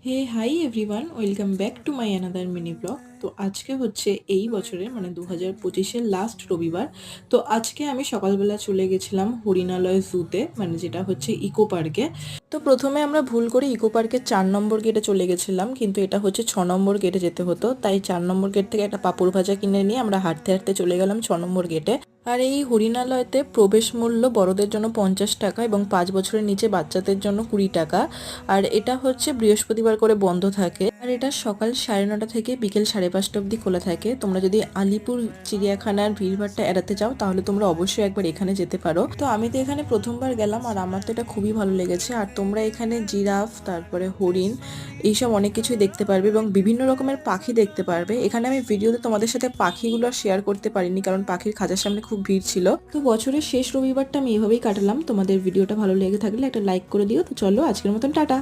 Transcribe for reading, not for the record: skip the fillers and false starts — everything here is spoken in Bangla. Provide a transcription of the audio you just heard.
Hey hi everyone, welcome back to my another mini blog. তো আজকে হচ্ছে এই বছরের মানে 2025-এর লাস্ট রবিবার। তো আজকে আমি সকালবেলা চলে গেছিলাম হরিণালয় জুতে, মানে যেটা হচ্ছে ইকো পার্কে। তো প্রথমে আমরা ভুল করে ইকো পার্কের 4 নম্বর গেটে চলে গেছিলাম, কিন্তু এটা হচ্ছে 6 নম্বর গেটে যেতে হতো। তাই 4 নম্বর গেট থেকে একটা পাঁপড় ভাজা কিনে নিয়ে আমরা হাঁটতে হাঁটতে চলে গেলাম 6 নম্বর গেটে। আর এই হরিণালয়তে প্রবেশ মূল্য বড়দের জন্য 50 টাকা এবং 5 বছরের নিচে বাচ্চাদের জন্য 20 টাকা। আর এটা হচ্ছে বৃহস্পতিবার করে বন্ধ থাকে। আর এটা সকাল 9:30 থেকে বিকেল 5:30 অবধি খোলা থাকে। তোমরা যদি আলিপুর চিড়িয়াখানার ভিড়ভাড়টা এড়াতে চাও তাহলে তোমরা অবশ্যই একবার এখানে যেতে পারো। তো আমি তো এখানে প্রথমবার গেলাম আর আমার তো এটা খুবই ভালো লেগেছে। আর তোমরা এখানে জিরাফ, তারপরে হরিণ, এইসব অনেক কিছুই দেখতে পারবে এবং বিভিন্ন রকমের পাখি দেখতে পারবে। এখানে আমি ভিডিওতে তোমাদের সাথে পাখিগুলো শেয়ার করতে পারিনি, কারণ পাখির খাঁচার সামনে খুব ভিড় ছিল। তো বছরের শেষ রবিবারটা আমি এভাবেই কাটালাম। তোমাদের ভিডিওটা ভালো লেগে থাকলে একটা লাইক করে দিও। তো চলো, আজকের মতন টাটা।